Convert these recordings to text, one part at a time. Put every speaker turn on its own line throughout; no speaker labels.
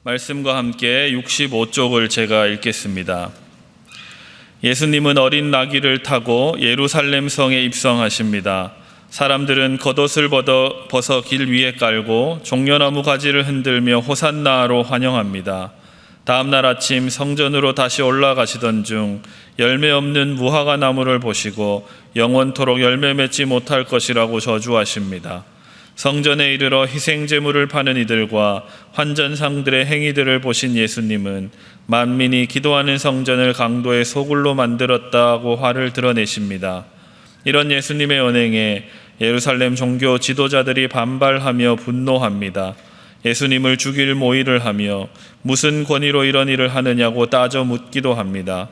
말씀과 함께 65쪽을 제가 읽겠습니다. 예수님은 어린 나귀를 타고 예루살렘 성에 입성하십니다. 사람들은 겉옷을 벗어 길 위에 깔고 종려나무 가지를 흔들며 호산나로 환영합니다. 다음 날 아침 성전으로 다시 올라가시던 중 열매 없는 무화과 나무를 보시고 영원토록 열매 맺지 못할 것이라고 저주하십니다. 성전에 이르러 희생제물을 파는 이들과 환전상들의 행위들을 보신 예수님은 만민이 기도하는 성전을 강도의 소굴로 만들었다고 화를 드러내십니다. 이런 예수님의 언행에 예루살렘 종교 지도자들이 반발하며 분노합니다. 예수님을 죽일 모의를 하며 무슨 권위로 이런 일을 하느냐고 따져 묻기도 합니다.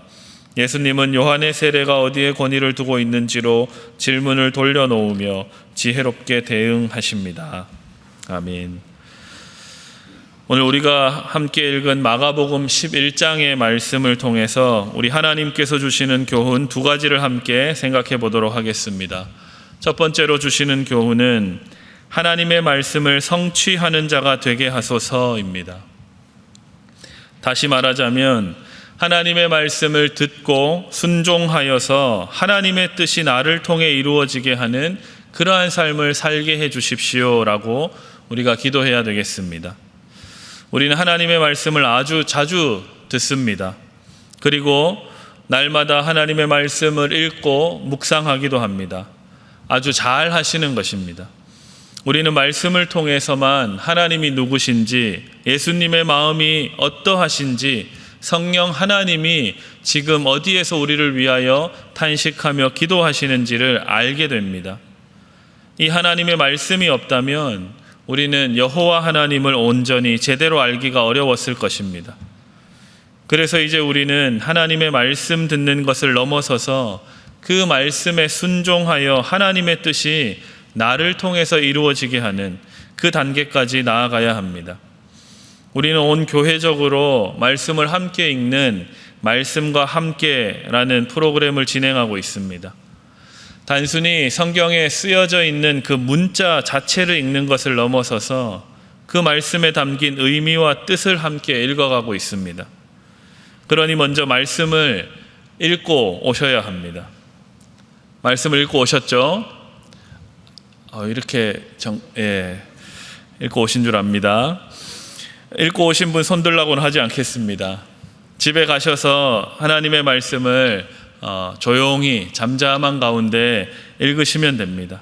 예수님은 요한의 세례가 어디에 권위를 두고 있는지로 질문을 돌려놓으며 지혜롭게 대응하십니다. 아멘. 오늘 우리가 함께 읽은 마가복음 11장의 말씀을 통해서 우리 하나님께서 주시는 교훈 두 가지를 함께 생각해 보도록 하겠습니다. 첫 번째로 주시는 교훈은 하나님의 말씀을 성취하는 자가 되게 하소서입니다. 다시 말하자면 하나님의 말씀을 듣고 순종하여서 하나님의 뜻이 나를 통해 이루어지게 하는 그러한 삶을 살게 해 주십시오라고 우리가 기도해야 되겠습니다. 우리는 하나님의 말씀을 아주 자주 듣습니다. 그리고 날마다 하나님의 말씀을 읽고 묵상하기도 합니다. 아주 잘 하시는 것입니다. 우리는 말씀을 통해서만 하나님이 누구신지, 예수님의 마음이 어떠하신지, 성령 하나님이 지금 어디에서 우리를 위하여 탄식하며 기도하시는지를 알게 됩니다. 이 하나님의 말씀이 없다면 우리는 여호와 하나님을 온전히 제대로 알기가 어려웠을 것입니다. 그래서 이제 우리는 하나님의 말씀 듣는 것을 넘어서서 그 말씀에 순종하여 하나님의 뜻이 나를 통해서 이루어지게 하는 그 단계까지 나아가야 합니다. 우리는 온 교회적으로 말씀을 함께 읽는 말씀과 함께라는 프로그램을 진행하고 있습니다. 단순히 성경에 쓰여져 있는 그 문자 자체를 읽는 것을 넘어서서 그 말씀에 담긴 의미와 뜻을 함께 읽어가고 있습니다. 그러니 먼저 말씀을 읽고 오셔야 합니다. 말씀을 읽고 오셨죠? 읽고 오신 줄 압니다. 읽고 오신 분 손들라고는 하지 않겠습니다. 집에 가셔서 하나님의 말씀을 조용히 잠잠한 가운데 읽으시면 됩니다.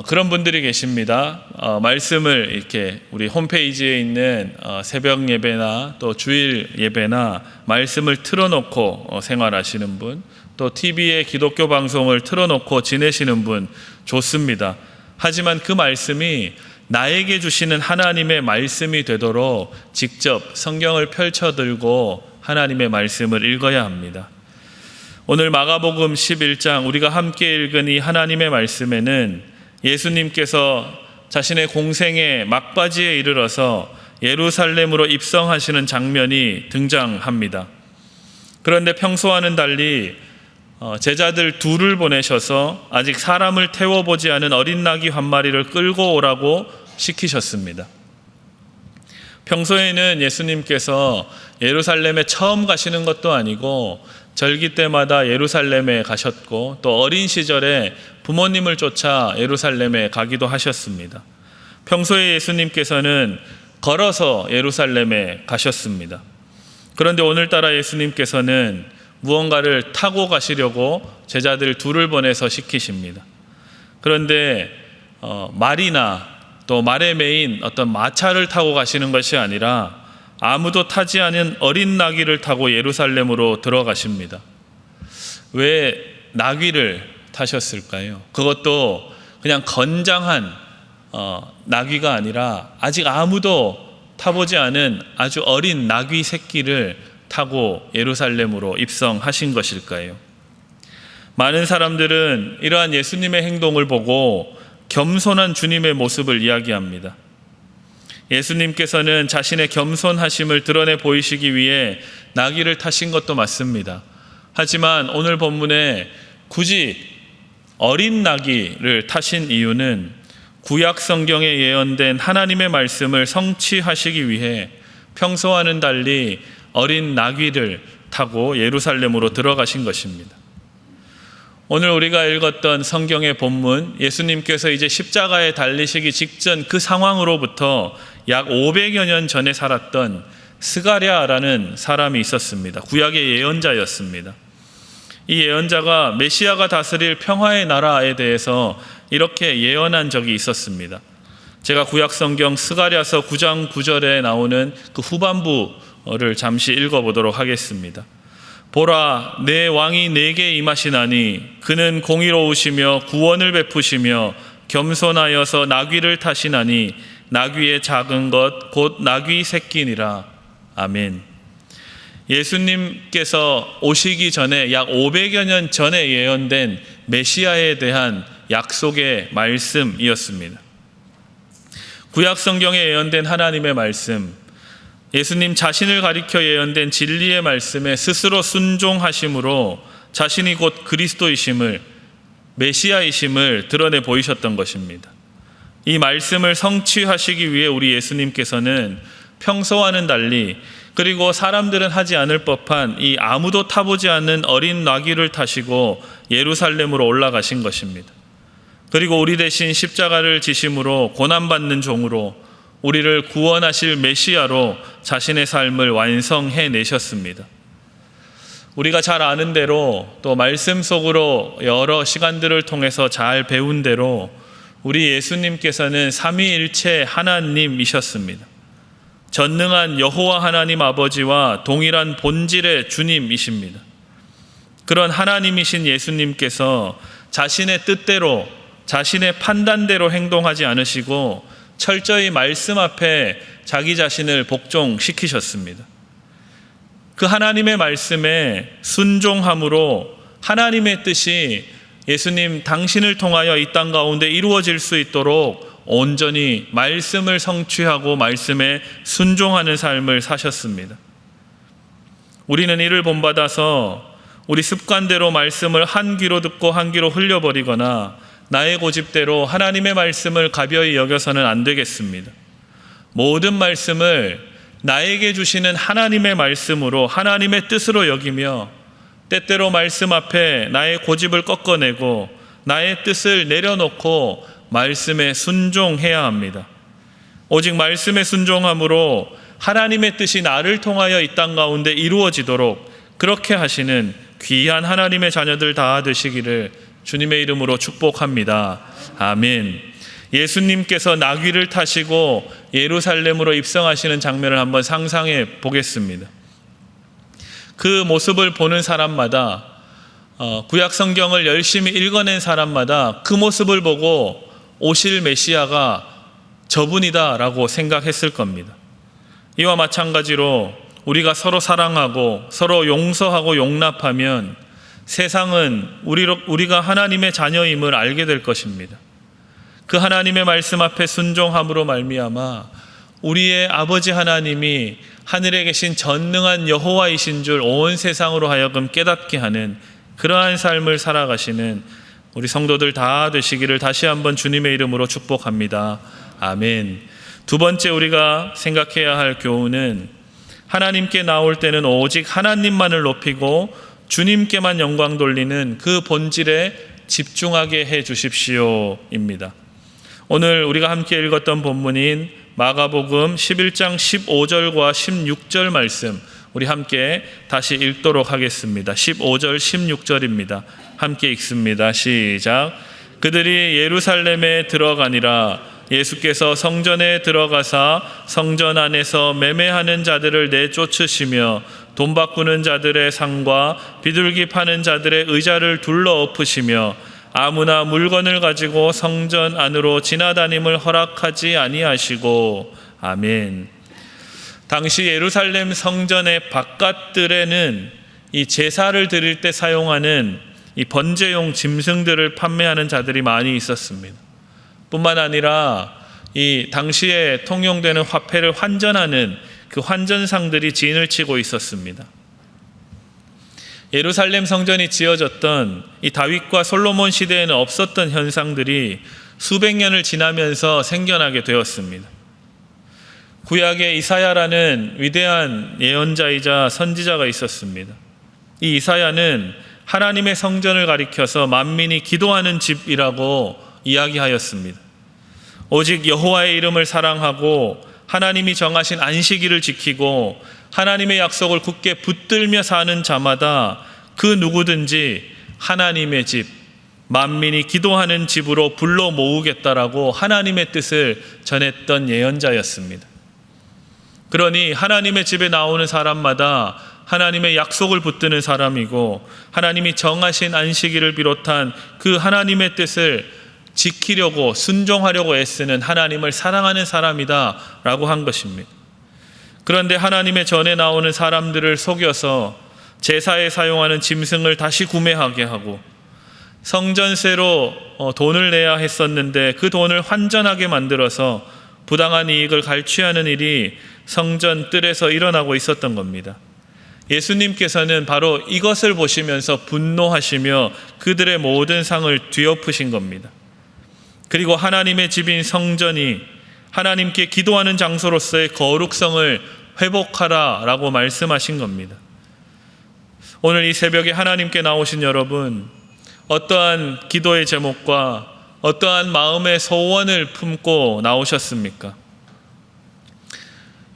그런 분들이 계십니다. 말씀을 이렇게 우리 홈페이지에 있는 새벽 예배나 또 주일 예배나 말씀을 틀어놓고 생활하시는 분, 또 TV에 기독교 방송을 틀어놓고 지내시는 분 좋습니다. 하지만 그 말씀이 나에게 주시는 하나님의 말씀이 되도록 직접 성경을 펼쳐들고 하나님의 말씀을 읽어야 합니다. 오늘 마가복음 11장 우리가 함께 읽은 이 하나님의 말씀에는 예수님께서 자신의 공생의 막바지에 이르러서 예루살렘으로 입성하시는 장면이 등장합니다. 그런데 평소와는 달리 제자들 둘을 보내셔서 아직 사람을 태워보지 않은 어린 나귀 한 마리를 끌고 오라고 시키셨습니다. 평소에는 예수님께서 예루살렘에 처음 가시는 것도 아니고 절기 때마다 예루살렘에 가셨고 또 어린 시절에 부모님을 쫓아 예루살렘에 가기도 하셨습니다. 평소에 예수님께서는 걸어서 예루살렘에 가셨습니다. 그런데 오늘따라 예수님께서는 무언가를 타고 가시려고 제자들 둘을 보내서 시키십니다. 그런데 말이나 또 말에 매인 어떤 마차를 타고 가시는 것이 아니라 아무도 타지 않은 어린 나귀를 타고 예루살렘으로 들어가십니다. 왜 나귀를 타셨을까요? 그것도 그냥 건장한 나귀가 아니라 아직 아무도 타보지 않은 아주 어린 나귀 새끼를 타고 예루살렘으로 입성하신 것일까요? 많은 사람들은 이러한 예수님의 행동을 보고 겸손한 주님의 모습을 이야기합니다. 예수님께서는 자신의 겸손하심을 드러내 보이시기 위해 나귀를 타신 것도 맞습니다. 하지만 오늘 본문에 굳이 어린 나귀를 타신 이유는 구약 성경에 예언된 하나님의 말씀을 성취하시기 위해 평소와는 달리 어린 나귀를 타고 예루살렘으로 들어가신 것입니다. 오늘 우리가 읽었던 성경의 본문, 예수님께서 이제 십자가에 달리시기 직전 그 상황으로부터 약 500여 년 전에 살았던 스가랴라는 사람이 있었습니다. 구약의 예언자였습니다. 이 예언자가 메시아가 다스릴 평화의 나라에 대해서 이렇게 예언한 적이 있었습니다. 제가 구약 성경 스가랴서 9장 9절에 나오는 그 후반부를 잠시 읽어보도록 하겠습니다. 보라, 내 왕이 내게 임하시나니 그는 공의로우시며 구원을 베푸시며 겸손하여서 나귀를 타시나니 나귀의 작은 것 곧 나귀 새끼니라. 아멘. 예수님께서 오시기 전에 약 500여 년 전에 예언된 메시아에 대한 약속의 말씀이었습니다. 구약 성경에 예언된 하나님의 말씀, 예수님 자신을 가리켜 예언된 진리의 말씀에 스스로 순종하심으로 자신이 곧 그리스도이심을, 메시아이심을 드러내 보이셨던 것입니다. 이 말씀을 성취하시기 위해 우리 예수님께서는 평소와는 달리, 그리고 사람들은 하지 않을 법한 이 아무도 타보지 않는 어린 나귀를 타시고 예루살렘으로 올라가신 것입니다. 그리고 우리 대신 십자가를 지심으로 고난받는 종으로 우리를 구원하실 메시아로 자신의 삶을 완성해 내셨습니다. 우리가 잘 아는 대로 또 말씀 속으로 여러 시간들을 통해서 잘 배운 대로 우리 예수님께서는 삼위일체 하나님이셨습니다. 전능한 여호와 하나님 아버지와 동일한 본질의 주님이십니다. 그런 하나님이신 예수님께서 자신의 뜻대로, 자신의 판단대로 행동하지 않으시고 철저히 말씀 앞에 자기 자신을 복종시키셨습니다. 그 하나님의 말씀에 순종함으로 하나님의 뜻이 예수님 당신을 통하여 이 땅 가운데 이루어질 수 있도록 온전히 말씀을 성취하고 말씀에 순종하는 삶을 사셨습니다. 우리는 이를 본받아서 우리 습관대로 말씀을 한 귀로 듣고 한 귀로 흘려버리거나 나의 고집대로 하나님의 말씀을 가벼이 여겨서는 안 되겠습니다. 모든 말씀을 나에게 주시는 하나님의 말씀으로, 하나님의 뜻으로 여기며 때때로 말씀 앞에 나의 고집을 꺾어내고 나의 뜻을 내려놓고 말씀에 순종해야 합니다. 오직 말씀에 순종함으로 하나님의 뜻이 나를 통하여 이 땅 가운데 이루어지도록 그렇게 하시는 귀한 하나님의 자녀들 다 되시기를 주님의 이름으로 축복합니다. 아멘. 예수님께서 나귀를 타시고 예루살렘으로 입성하시는 장면을 한번 상상해 보겠습니다. 그 모습을 보는 사람마다, 구약 성경을 열심히 읽어낸 사람마다 그 모습을 보고 오실 메시아가 저분이다라고 생각했을 겁니다. 이와 마찬가지로 우리가 서로 사랑하고 서로 용서하고 용납하면 세상은 우리가 하나님의 자녀임을 알게 될 것입니다. 그 하나님의 말씀 앞에 순종함으로 말미암아 우리의 아버지 하나님이 하늘에 계신 전능한 여호와이신 줄 온 세상으로 하여금 깨닫게 하는 그러한 삶을 살아가시는 우리 성도들 다 되시기를 다시 한번 주님의 이름으로 축복합니다. 아멘. 두 번째 우리가 생각해야 할 교훈은 하나님께 나올 때는 오직 하나님만을 높이고 주님께만 영광 돌리는 그 본질에 집중하게 해 주십시오입니다. 오늘 우리가 함께 읽었던 본문인 마가복음 11장 15절과 16절 말씀 우리 함께 다시 읽도록 하겠습니다. 15절 16절입니다. 함께 읽습니다. 시작. 그들이 예루살렘에 들어가니라. 예수께서 성전에 들어가사 성전 안에서 매매하는 자들을 내쫓으시며 돈 바꾸는 자들의 상과 비둘기 파는 자들의 의자를 둘러 엎으시며 아무나 물건을 가지고 성전 안으로 지나다님을 허락하지 아니하시고. 아멘. 당시 예루살렘 성전의 바깥들에는 이 제사를 드릴 때 사용하는 이 번제용 짐승들을 판매하는 자들이 많이 있었습니다. 뿐만 아니라 이 당시에 통용되는 화폐를 환전하는 그 환전상들이 진을 치고 있었습니다. 예루살렘 성전이 지어졌던 이 다윗과 솔로몬 시대에는 없었던 현상들이 수백 년을 지나면서 생겨나게 되었습니다. 구약에 이사야라는 위대한 예언자이자 선지자가 있었습니다. 이 이사야는 하나님의 성전을 가리켜서 만민이 기도하는 집이라고 이야기하였습니다. 오직 여호와의 이름을 사랑하고 하나님이 정하신 안식일을 지키고 하나님의 약속을 굳게 붙들며 사는 자마다 그 누구든지 하나님의 집, 만민이 기도하는 집으로 불러 모으겠다라고 하나님의 뜻을 전했던 예언자였습니다. 그러니 하나님의 집에 나오는 사람마다 하나님의 약속을 붙드는 사람이고 하나님이 정하신 안식일을 비롯한 그 하나님의 뜻을 지키려고 순종하려고 애쓰는 하나님을 사랑하는 사람이다라고 한 것입니다. 그런데 하나님의 전에 나오는 사람들을 속여서 제사에 사용하는 짐승을 다시 구매하게 하고 성전세로 돈을 내야 했었는데 그 돈을 환전하게 만들어서 부당한 이익을 갈취하는 일이 성전 뜰에서 일어나고 있었던 겁니다. 예수님께서는 바로 이것을 보시면서 분노하시며 그들의 모든 상을 뒤엎으신 겁니다. 그리고 하나님의 집인 성전이 하나님께 기도하는 장소로서의 거룩성을 회복하라라고 말씀하신 겁니다. 오늘 이 새벽에 하나님께 나오신 여러분, 어떠한 기도의 제목과 어떠한 마음의 소원을 품고 나오셨습니까?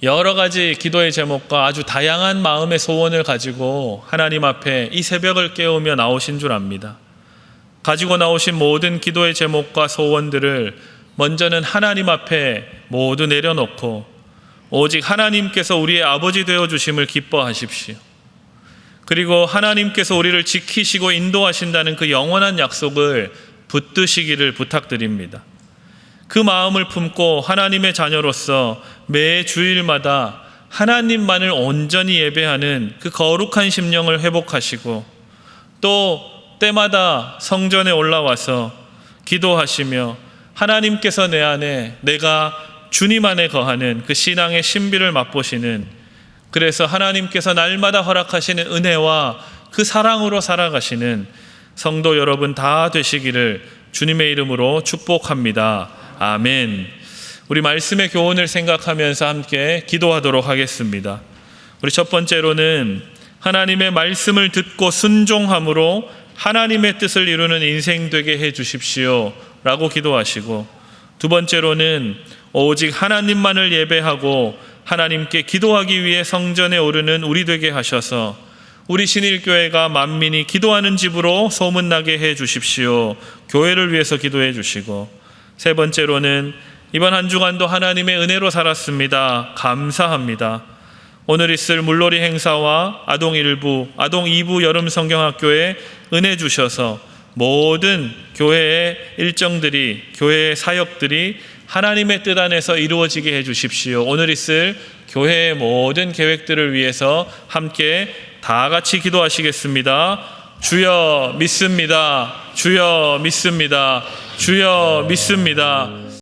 여러 가지 기도의 제목과 아주 다양한 마음의 소원을 가지고 하나님 앞에 이 새벽을 깨우며 나오신 줄 압니다. 가지고 나오신 모든 기도의 제목과 소원들을 먼저는 하나님 앞에 모두 내려놓고 오직 하나님께서 우리의 아버지 되어주심을 기뻐하십시오. 그리고 하나님께서 우리를 지키시고 인도하신다는 그 영원한 약속을 붙드시기를 부탁드립니다. 그 마음을 품고 하나님의 자녀로서 매 주일마다 하나님만을 온전히 예배하는 그 거룩한 심령을 회복하시고 또 때마다 성전에 올라와서 기도하시며 하나님께서 내 안에 내가 주님 안에 거하는 그 신앙의 신비를 맛보시는, 그래서 하나님께서 날마다 허락하시는 은혜와 그 사랑으로 살아가시는 성도 여러분 다 되시기를 주님의 이름으로 축복합니다. 아멘. 우리 말씀의 교훈을 생각하면서 함께 기도하도록 하겠습니다. 우리 첫 번째로는 하나님의 말씀을 듣고 순종함으로 하나님의 뜻을 이루는 인생 되게 해 주십시오 라고 기도하시고, 두 번째로는 오직 하나님만을 예배하고 하나님께 기도하기 위해 성전에 오르는 우리 되게 하셔서 우리 신일교회가 만민이 기도하는 집으로 소문나게 해 주십시오. 교회를 위해서 기도해 주시고, 세 번째로는 이번 한 주간도 하나님의 은혜로 살았습니다. 감사합니다. 오늘 있을 물놀이 행사와 아동 1부, 아동 2부 여름 성경학교에 은혜 주셔서 모든 교회의 일정들이, 교회의 사역들이 하나님의 뜻 안에서 이루어지게 해 주십시오. 오늘 있을 교회의 모든 계획들을 위해서 함께 다 같이 기도하시겠습니다. 주여 믿습니다. 주여 믿습니다. 주여 믿습니다.